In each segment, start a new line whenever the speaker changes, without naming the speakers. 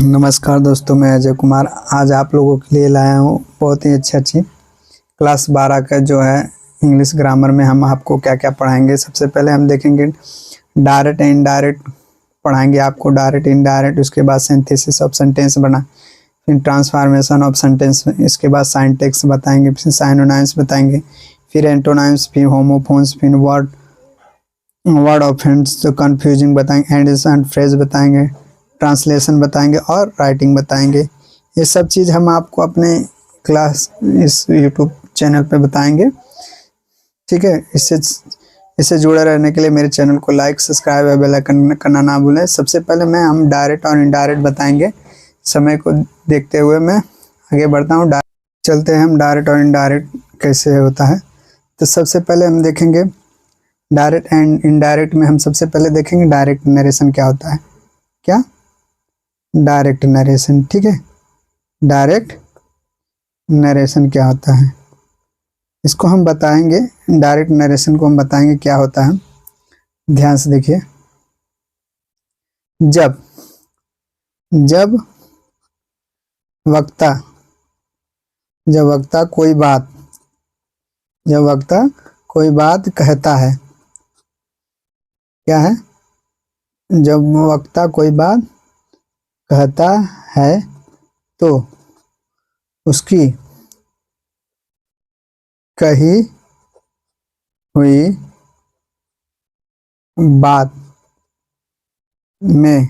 नमस्कार दोस्तों, मैं अजय कुमार आज आप लोगों के लिए लाया हूँ बहुत ही अच्छी क्लास 12 का जो है इंग्लिश ग्रामर में हम आपको क्या क्या पढ़ाएंगे। सबसे पहले हम देखेंगे डायरेक्ट एंड इनडायरेक्ट पढ़ाएंगे आपको, डायरेक्ट इनडायरेक्ट। उसके बाद सिंथेसिस ऑफ सेंटेंस बना, फिर ट्रांसफॉर्मेशन ऑफ सेंटेंस, इसके बाद सिंटैक्स बताएंगे, फिर साइनोनिम्स बताएंगे, फिर एंटोनिम्स, फिर होमोफोन्स, फिर वर्ड ऑफेंस जो कन्फ्यूजिंग बताएंगे, एंडिस एंड फ्रेज बताएंगे, ट्रांसलेशन बताएंगे और राइटिंग बताएंगे। ये सब चीज़ हम आपको अपने क्लास इस यूट्यूब चैनल पे बताएंगे, ठीक है। इससे जुड़े रहने के लिए मेरे चैनल को लाइक, सब्सक्राइब और बेल आइकन करना ना भूलें। सबसे पहले हम डायरेक्ट और इनडायरेक्ट बताएंगे। समय को देखते हुए मैं आगे बढ़ता हूँ। चलते हैं हम डायरेक्ट और इनडायरेक्ट कैसे होता है। तो सबसे पहले हम देखेंगे डायरेक्ट एंड इनडायरेक्ट में हम सबसे पहले देखेंगे डायरेक्ट नरेशन क्या होता है। क्या? डायरेक्ट नरेशन, ठीक है। डायरेक्ट नरेशन क्या होता है इसको हम बताएंगे। डायरेक्ट नरेशन को हम बताएंगे क्या होता है। ध्यान से देखिए। जब वक्ता कोई बात कहता है, क्या है? जब वक्ता कोई बात कहता है तो उसकी कही हुई बात में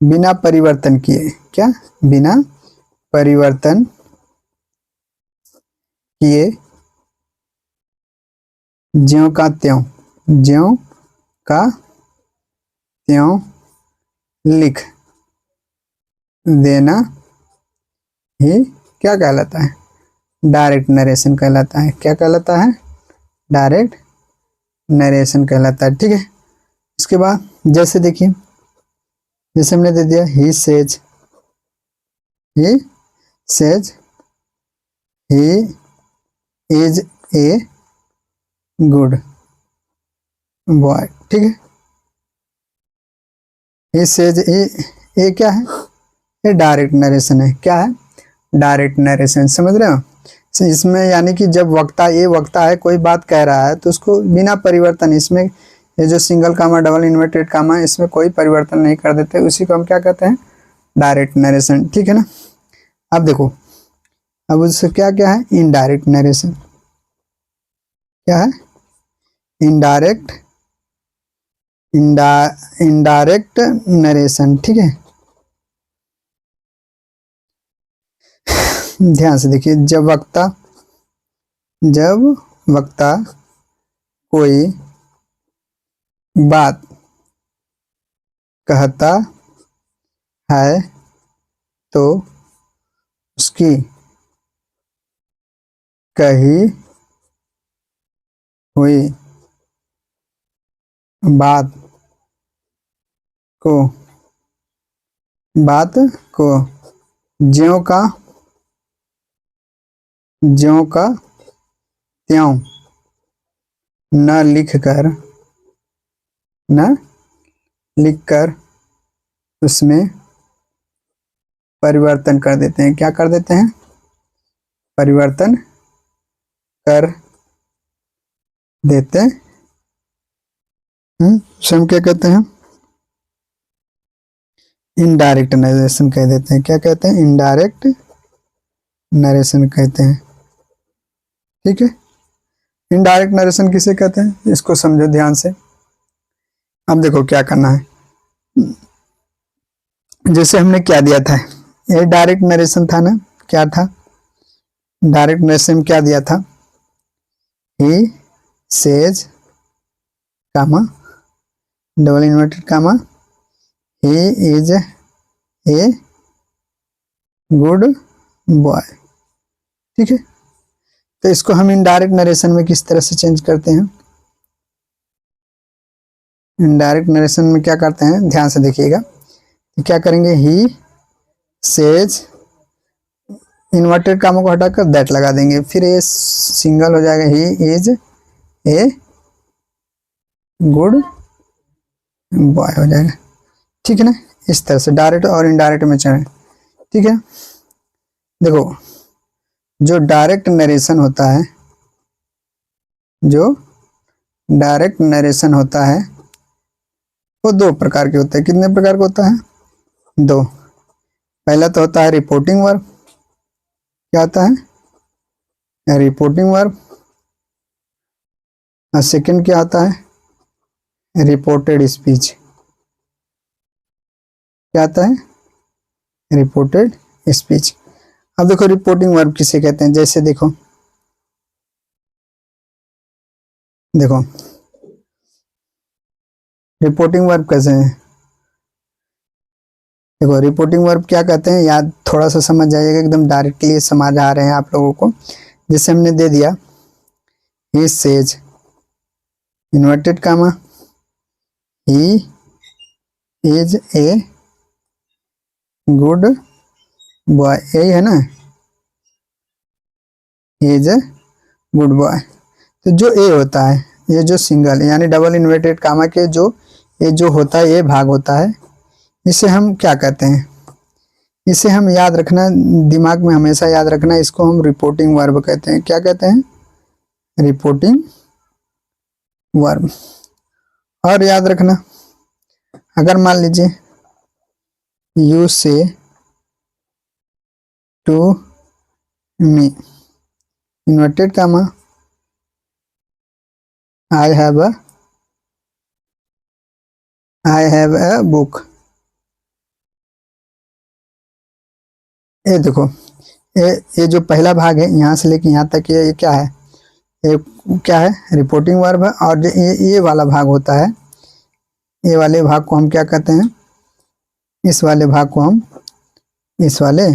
बिना परिवर्तन किए, क्या? बिना परिवर्तन किए ज्यों का त्यों लिख देना ही क्या कहलाता है? डायरेक्ट नरेशन कहलाता है। क्या कहलाता है? डायरेक्ट नरेशन कहलाता है, ठीक है। इसके बाद जैसे देखिए, जैसे हमने दे दिया he says he is a good boy, ठीक है। ही सेज ये क्या है? ये डायरेक्ट नरेशन है। क्या है? डायरेक्ट नरेशन, समझ रहे हो? इसमें यानी कि जब वक्ता है कोई बात कह रहा है तो उसको बिना परिवर्तन, इसमें ये जो सिंगल कामा, डबल इन्वर्टेड कामा, इसमें कोई परिवर्तन नहीं कर देते, उसी को हम क्या कहते हैं? डायरेक्ट नरेशन, ठीक है ना। अब देखो, अब उससे क्या क्या है? Indirect narration. क्या है? इनडायरेक्ट नरेशन, ठीक है। ध्यान से देखिए। जब वक्ता कोई बात कहता है तो उसकी कही हुई बात को ज्यों का त्यों न लिखकर उसमें परिवर्तन कर देते हैं। क्या कर देते हैं? परिवर्तन कर देते हैं। हम क्या कहते हैं? इनडायरेक्ट नरेशन कह देते हैं। क्या कहते हैं? इनडायरेक्ट नरेशन कहते हैं, ठीक है। इनडायरेक्ट नरेशन किसे कहते हैं इसको समझो ध्यान से। अब देखो क्या करना है। जैसे हमने क्या दिया था, ये डायरेक्ट नरेशन था ना। क्या था? डायरेक्ट नरेशन क्या दिया था? He says comma, double inverted comma, he is a good boy, ठीक है। तो इसको हम इनडायरेक्ट नरेशन में किस तरह से चेंज करते हैं? इनडायरेक्ट नरेशन में क्या करते हैं, ध्यान से देखिएगा। तो क्या करेंगे? ही सेज, इन्वर्टेड कामों को हटाकर दैट लगा देंगे, फिर ये सिंगल हो जाएगा, ही इज ए गुड बॉय हो जाएगा, ठीक है ना। इस तरह से डायरेक्ट और इनडायरेक्ट में चले, ठीक है। देखो जो डायरेक्ट नरेशन होता है, जो डायरेक्ट नरेशन होता है वो दो प्रकार के होते हैं। कितने प्रकार का होता है? दो। पहला तो होता है रिपोर्टिंग वर्ब। क्या होता है? Reporting verb. और सेकंड क्या होता है? Reported speech. क्या आता है? Reported speech. अब देखो रिपोर्टिंग वर्ब किसे कहते हैं, जैसे देखो देखो रिपोर्टिंग वर्ब कैसे है। देखो रिपोर्टिंग वर्ब क्या कहते हैं, याद थोड़ा सा समझ जाइएगा, एकदम डायरेक्टली समझ आ रहे हैं आप लोगों को। जैसे हमने दे दिया he says inverted comma, he is a good boy, यही है ना, he is a good boy. तो जो ए होता है, ये जो सिंगल यानी डबल इन्वर्टेड कामा के जो ये जो होता है, ये भाग होता है, इसे हम क्या कहते हैं? इसे हम याद रखना, दिमाग में हमेशा याद रखना, इसको हम रिपोर्टिंग वर्ब कहते हैं। क्या कहते हैं? Reporting verb. और याद रखना, अगर मान लीजिए you say to me inverted comma I have a book. ये देखो ये जो पहला भाग है यहाँ से लेके यहाँ तक, ये क्या है? ये क्या है? रिपोर्टिंग वर्ब है। और जो ये वाला भाग होता है, ये वाले भाग को हम क्या कहते हैं? इस वाले भाग को हम इस वाले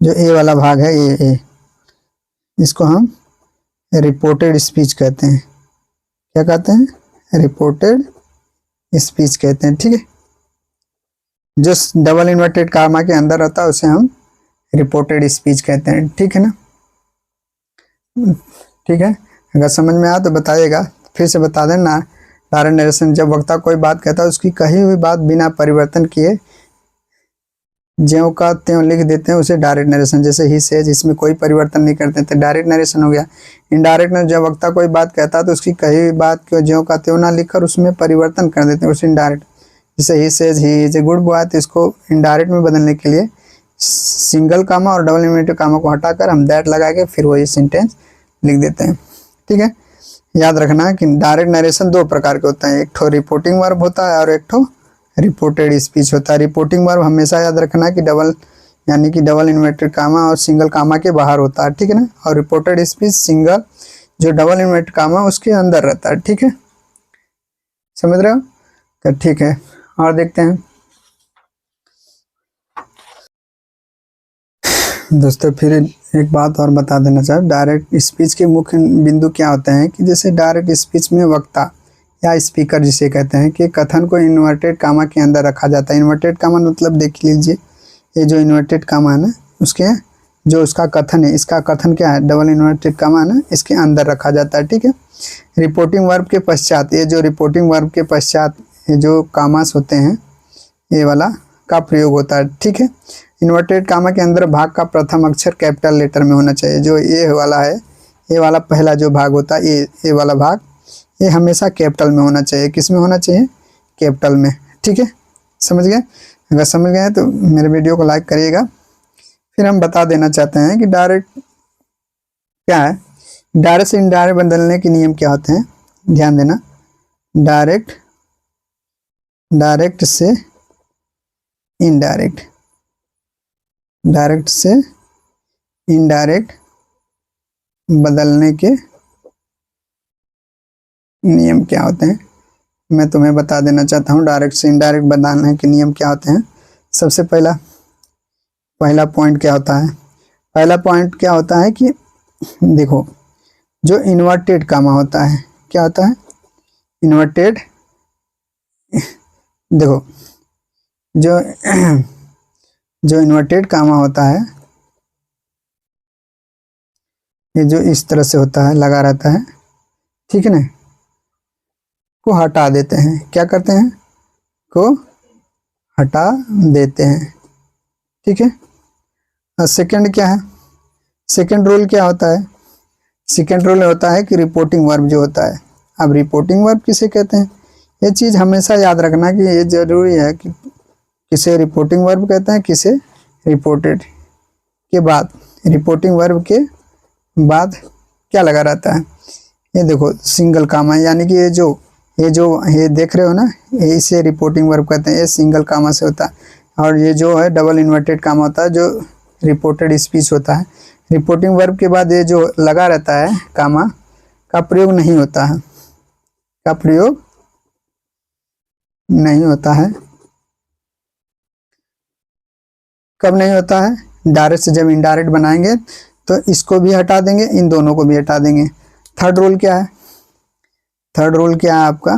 जो ए वाला भाग है, ए इसको हम रिपोर्टेड स्पीच कहते हैं। क्या कहते हैं? रिपोर्टेड स्पीच कहते हैं, ठीक है। जो डबल इन्वर्टेड कामा के अंदर होता है उसे हम रिपोर्टेड स्पीच कहते हैं, ठीक है ना। ठीक है, अगर समझ में आया तो बताइएगा, फिर से बता देना। डायरेक्ट नरेशन, जब वक्ता कोई बात कहता है उसकी कही हुई बात बिना परिवर्तन किए ज्यों का त्यों लिख देते हैं, उसे डायरेक्ट नरेशन। जैसे ही सेज, इसमें कोई परिवर्तन नहीं करते थे, डायरेक्ट नरेशन हो गया। इनडायरेक्ट में जब वक्ता कोई बात कहता है तो उसकी कही हुई बात को ज्यों का त्यों ना लिखकर उसमें परिवर्तन कर देते हैं, उसे इनडायरेक्ट। जैसे he says he is a good boy, तो इसको इनडायरेक्ट में बदलने के लिए सिंगल कामा और डबल इन्वर्टेड कामा को हटाकर हम दैट लगा के फिर वही सेंटेंस लिख देते हैं, ठीक है। याद रखना कि डायरेक्ट नरेशन दो प्रकार के होते हैं, एक ठो रिपोर्टिंग वर्ब होता है और एक ठो रिपोर्टेड स्पीच होता है। रिपोर्टिंग वर्ब हमेशा याद रखना कि डबल यानी कि डबल इन्वर्टेड कामा और सिंगल कामा के बाहर होता है, ठीक है ना। और रिपोर्टेड स्पीच सिंगल जो डबल इन्वर्टेड कामा उसके अंदर रहता है, ठीक है। समझ रहे हो? तो ठीक है, और देखते हैं दोस्तों। फिर एक बात और बता देना चाहे, डायरेक्ट स्पीच के मुख्य बिंदु क्या होते हैं कि जैसे डायरेक्ट स्पीच में वक्ता या स्पीकर जिसे कहते हैं कि कथन को इन्वर्टेड कामा के अंदर रखा जाता है। इन्वर्टेड कामा मतलब देख लीजिए, ये जो इन्वर्टेड कामा है ना, उसके जो उसका कथन है, इसका कथन क्या है? डबल इन्वर्टेड कामा है ना, इसके अंदर रखा जाता है, ठीक है। रिपोर्टिंग वर्ब के पश्चात, ये जो रिपोर्टिंग वर्ब के पश्चात ये जो कामास होते हैं, ये वाला का प्रयोग होता है, ठीक है। इन्वर्टेड कामा के अंदर भाग का प्रथम अक्षर कैपिटल लेटर में होना चाहिए। जो ये वाला है, ये वाला पहला जो भाग होता है, ये वाला भाग, ये हमेशा कैपिटल में होना चाहिए। किस में होना चाहिए? कैपिटल में, ठीक है। समझ गए? अगर समझ गए तो मेरे वीडियो को लाइक करिएगा। फिर हम बता देना चाहते हैं कि डायरेक्ट क्या है, डायरेक्ट से इनडायरेक्ट बदलने के नियम क्या होते हैं, ध्यान देना। डायरेक्ट से इनडायरेक्ट, डायरेक्ट से इनडायरेक्ट बदलने के नियम क्या होते हैं, मैं तुम्हें बता देना चाहता हूँ। डायरेक्ट से इनडायरेक्ट बदलने के नियम क्या होते हैं। सबसे पहला पॉइंट क्या होता है? पहला पॉइंट क्या होता है कि देखो जो इन्वर्टेड कामा होता है, क्या होता है? इन्वर्टेड, देखो जो जो इन्वर्टेड कामा होता है, ये जो इस तरह से होता है, लगा रहता है, ठीक है ना, को हटा देते हैं। क्या करते हैं? को हटा देते हैं। ठीक है। और सेकंड क्या है, सेकंड रूल क्या होता है, सेकंड रूल होता है कि रिपोर्टिंग वर्ब जो होता है। अब रिपोर्टिंग वर्ब किसे कहते हैं, ये चीज़ हमेशा याद रखना कि ये जरूरी है कि किसे रिपोर्टिंग वर्ब कहते हैं, किसे रिपोर्टेड के बाद, रिपोर्टिंग वर्ब के बाद क्या लगा रहता है। ये देखो सिंगल कामा, यानी कि ये देख रहे हो ना, ये इसे रिपोर्टिंग वर्ब कहते हैं, ये सिंगल कामा से होता है। और ये जो है डबल इन्वर्टेड कामा होता है, जो रिपोर्टेड स्पीच होता है। रिपोर्टिंग वर्ब के बाद ये जो लगा रहता है कामा का प्रयोग नहीं होता है, का प्रयोग नहीं होता है। कब नहीं होता है, डायरेक्ट से जब इनडायरेक्ट बनाएंगे तो इसको भी हटा देंगे, इन दोनों को भी हटा देंगे। थर्ड रूल क्या है, थर्ड रूल क्या है आपका,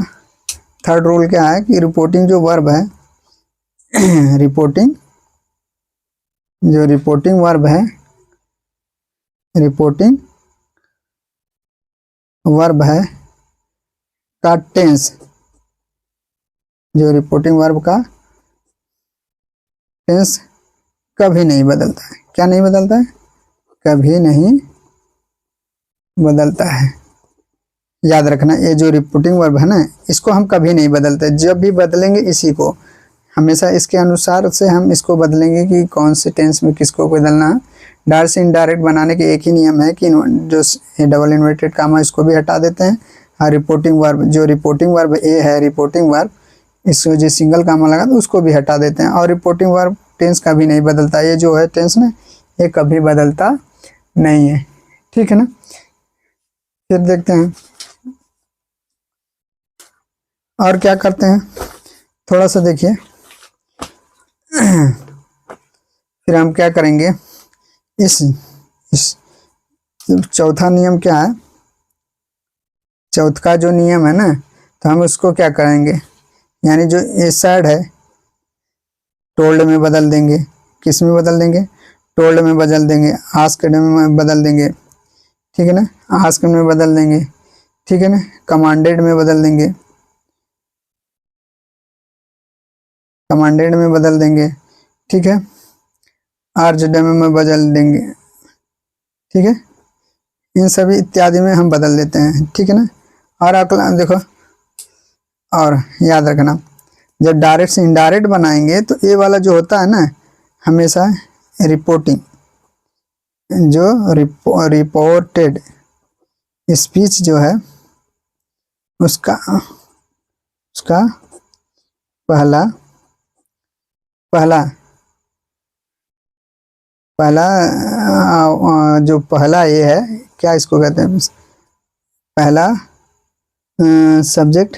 थर्ड रूल क्या है कि रिपोर्टिंग जो वर्ब है रिपोर्टिंग जो रिपोर्टिंग वर्ब है, रिपोर्टिंग वर्ब है का टेंस, जो रिपोर्टिंग वर्ब का टेंस कभी नहीं बदलता है। क्या नहीं बदलता है, कभी नहीं बदलता है। याद रखना, ये जो रिपोर्टिंग वर्ब है ना, इसको हम कभी नहीं बदलते, जब भी बदलेंगे इसी को, हमेशा इसके अनुसार से हम इसको बदलेंगे कि कौन से टेंस में किसको बदलना है। डायरेक्ट से इनडायरेक्ट बनाने के एक ही नियम है कि जो डबल इन्वर्टेड कामा इसको भी हटा देते हैं, और रिपोर्टिंग वर्ब, जो रिपोर्टिंग वर्ब ए है, रिपोर्टिंग वर्ब इसको जो सिंगल कामा लगा तो उसको भी हटा देते हैं। और रिपोर्टिंग वर्ब टेंस कभी नहीं बदलता, ये जो है टेंस ना, ये कभी बदलता नहीं है। ठीक है ना। फिर देखते हैं और क्या करते हैं, थोड़ा सा देखिए। फिर हम क्या करेंगे, इस चौथा नियम क्या है, चौथा जो नियम है ना, तो हम उसको क्या करेंगे, यानी जो ए सैड है टोल्ड में बदल देंगे। किस में बदल देंगे, टोल्ड में बदल देंगे, आस्क्ड में बदल देंगे। ठीक है ना, आस्क्ड में बदल देंगे। ठीक है ना, कमांडेड में बदल देंगे, कमांडेड में बदल देंगे। ठीक है, आर्ज्ड में बदल देंगे। ठीक है, इन सभी इत्यादि में हम बदल देते हैं। ठीक है ना। और अगला देखो, और याद रखना, जब डायरेक्ट से इनडायरेक्ट बनाएंगे तो ये वाला जो होता है ना, हमेशा रिपोर्टिंग, जो रिपोर्टेड स्पीच जो है उसका उसका पहला पहला पहला जो पहला ये है, क्या इसको कहते हैं, पहला सब्जेक्ट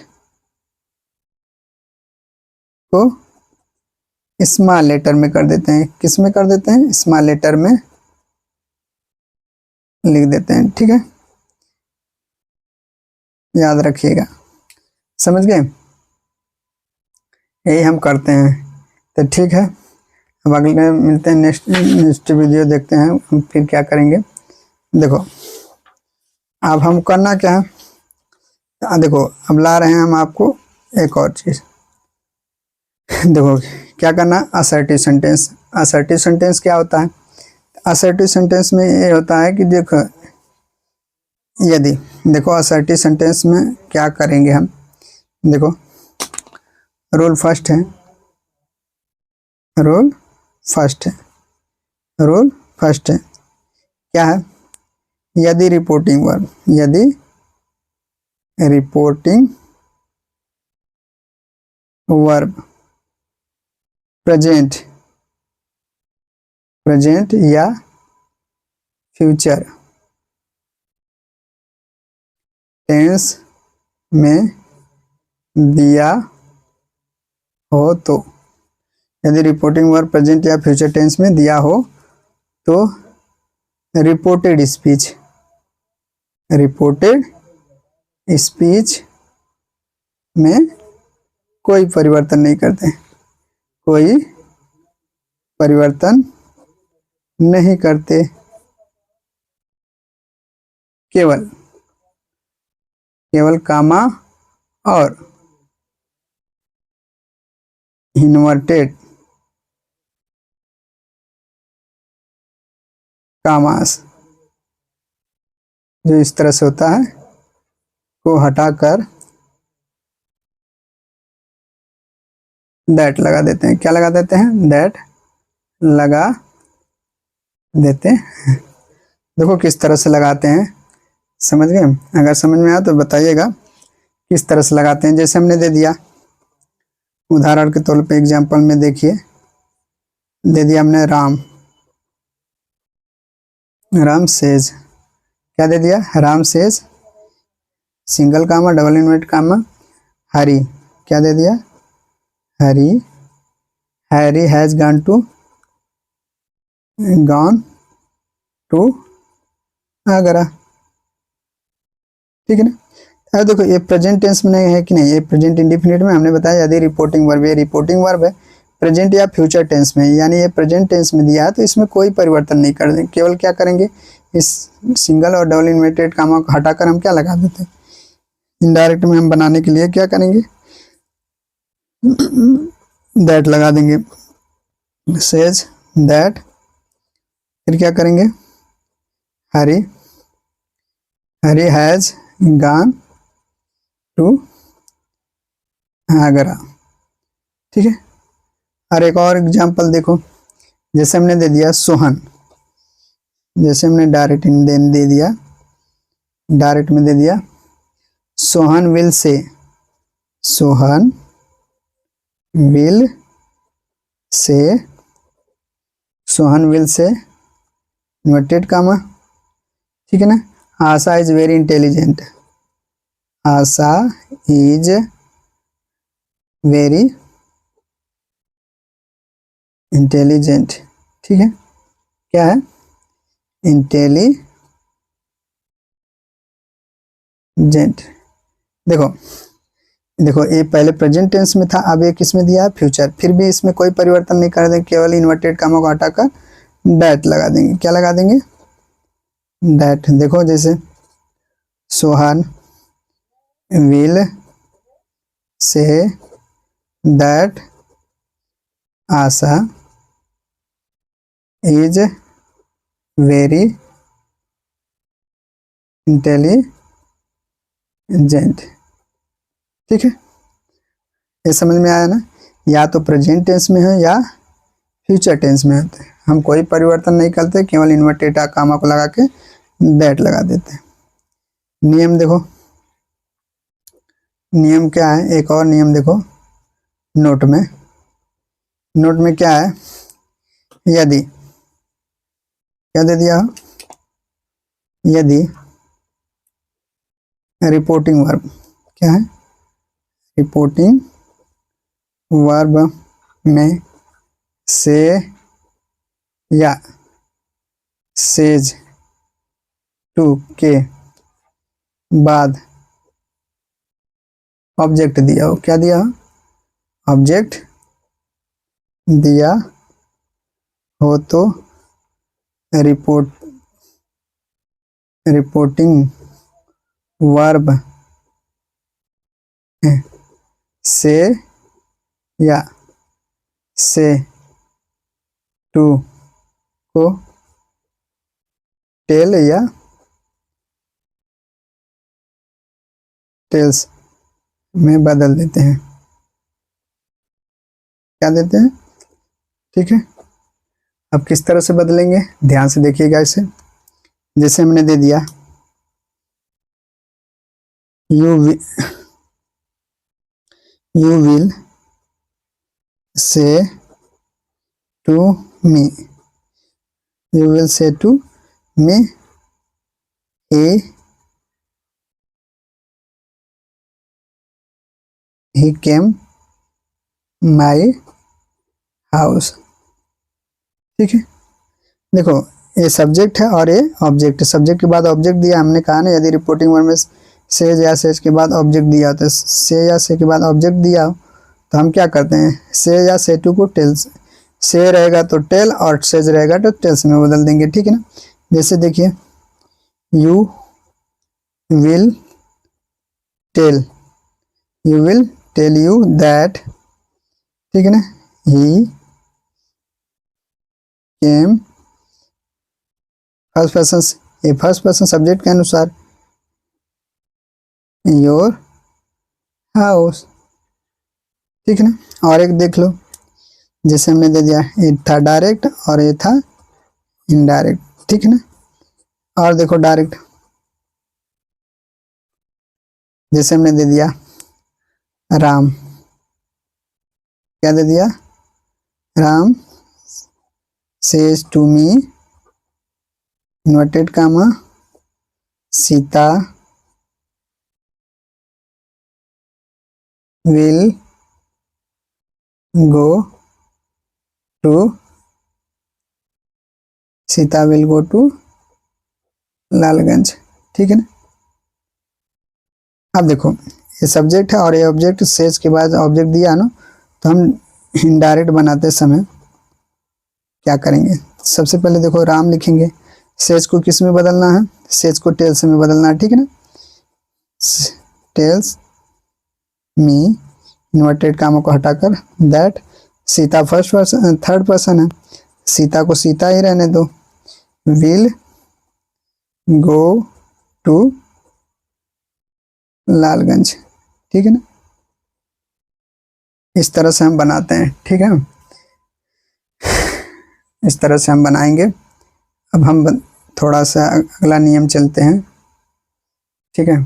को स्मॉल लेटर में कर देते हैं। किस में कर देते हैं, स्मॉल लेटर में लिख देते हैं। ठीक है, याद रखिएगा, समझ गए, यही हम करते हैं। तो ठीक है, अब अगले मिलते हैं, नेक्स्ट वीडियो देखते हैं हम फिर क्या करेंगे। देखो अब हम करना क्या है, देखो अब ला रहे हैं हम आपको एक और चीज़। देखो क्या करना, असर्टिव सेंटेंस। असर्टिव सेंटेंस क्या होता है, असर्टिव सेंटेंस में ये होता है कि देखो, यदि देखो असर्टिव सेंटेंस में क्या करेंगे हम, देखो रूल फर्स्ट है, रूल फर्स्ट है, रूल फर्स्ट है, क्या है, यदि रिपोर्टिंग वर्ब, यदि रिपोर्टिंग वर्ब प्रेजेंट, प्रेजेंट या फ्यूचर टेंस में दिया हो तो, यदि रिपोर्टिंग वर्ब प्रेजेंट या फ्यूचर टेंस में दिया हो तो रिपोर्टेड स्पीच, रिपोर्टेड स्पीच में कोई परिवर्तन नहीं करते, कोई परिवर्तन नहीं करते, केवल केवल कामा और इन्वर्टेड कामास जो इस तरह से होता है को हटाकर दैट लगा देते हैं। क्या लगा देते हैं? दैट लगा देते हैं। देखो किस तरह से लगाते हैं, समझ गए? अगर समझ में आया तो बताइएगा किस तरह से लगाते हैं। जैसे हमने दे दिया उदाहरण के तौर पे एग्जांपल में देखिए, दे दिया हमने राम, राम सेज, क्या दे दिया? Ram says single comma double invert comma Hari, क्या दे दिया? Hari, Harry has gone to Agra. ठीक है ना? अब देखो ये प्रेजेंट टेंस में है कि नहीं, ये प्रेजेंट इंडिफिनिट में हमने बताया यदि रिपोर्टिंग वर्ब, ये रिपोर्टिंग वर्ब है प्रेजेंट या फ्यूचर टेंस में, यानी ये प्रेजेंट टेंस में दिया है तो इसमें कोई परिवर्तन नहीं कर देंगे, केवल क्या करेंगे इस सिंगल और डबल इन्वर्टेड कामा को हटाकर हम क्या लगा देते हैं, इनडायरेक्ट में हम बनाने के लिए क्या करेंगे, दैट लगा देंगे। सेज दैट, फिर क्या करेंगे, हरी, हरी हैज गॉन टू आगरा। ठीक है। और एक और एग्जांपल देखो, जैसे हमने दे दिया सोहन, जैसे हमने डायरेक्ट दे दिया, डायरेक्ट में दे दिया Sohan will say, Sohan will say, Sohan will say inverted comma, ठीक है ना। Asha is very intelligent, Asha is very intelligent, ठीक है, क्या है, इंटेलिजेंट। देखो देखो ये पहले प्रेजेंट टेंस में था, अब ये किस में दिया है, फ्यूचर, फिर भी इसमें कोई परिवर्तन नहीं कर देंगे, केवल इन्वर्टेड कामा को हटाकर दैट लगा देंगे। क्या लगा देंगे, दैट। देखो जैसे Sohan will say that Asha is very intelligent. ठीक है, ये समझ में आया ना। या तो प्रेजेंट टेंस में है या फ्यूचर टेंस में होते हैं, हम कोई परिवर्तन नहीं करते, केवल इन्वर्टेड कामा को लगा के दैट लगा देते हैं। नियम देखो, नियम क्या है, एक और नियम देखो नोट में, नोट में क्या है, यदि, क्या दे दिया, यदि रिपोर्टिंग वर्ब, क्या है, रिपोर्टिंग वर्ब में से या सेज टू के बाद ऑब्जेक्ट दिया हो, क्या दिया, ऑब्जेक्ट दिया हो तो रिपोर्टिंग वर्ब से या से टू को टेल या टेल्स में बदल देते हैं। क्या देते हैं, ठीक है। अब किस तरह से बदलेंगे, ध्यान से देखिएगा इसे। जैसे हमने दे दिया you will say to me, you will say to me he came my house। ठीक है, देखो ये सब्जेक्ट है और ये ऑब्जेक्ट है, सब्जेक्ट के बाद ऑब्जेक्ट दिया, हमने कहा ना यदि रिपोर्टिंग वर्ब में से या सेज के बाद ऑब्जेक्ट दिया तो से या से के बाद ऑब्जेक्ट दिया हो तो हम क्या करते हैं, से या से टू को टेल्स, से रहेगा तो टेल और सेज रहेगा तो टेल्स में बदल देंगे। ठीक है ना। जैसे देखिए you will tell, you will tell you that, ठीक है ना। ही केम फर्स्ट पर्सन, ये फर्स्ट पर्सन सब्जेक्ट के अनुसार योर हाउस, ठीक है ना। और एक देख लो, जैसे हमने दे दिया, ये था डायरेक्ट और ये था इनडायरेक्ट, ठीक है ना। और देखो डायरेक्ट, जैसे हमने दे दिया राम, क्या दे दिया, Ram says to me inverted comma Sita will go to, Sita will go to Lalganj, ठीक है ना। अब देखो ये सब्जेक्ट है और ये ऑब्जेक्ट, सेज के बाद ऑब्जेक्ट दिया है ना, तो हम इनडायरेक्ट बनाते समय क्या करेंगे, सबसे पहले देखो राम लिखेंगे, सेज को किस में बदलना है, सेज को टेल्स में बदलना है, ठीक है ना। टेल्स मी इन्वर्टेड कामों को हटाकर that, Sita first person third person है, सीता को सीता ही रहने दो, विल गो टू लालगंज, ठीक है ना। इस तरह से हम बनाते हैं, ठीक है। इस तरह से हम बनाएंगे। अब हम थोड़ा सा अगला नियम चलते हैं, ठीक है।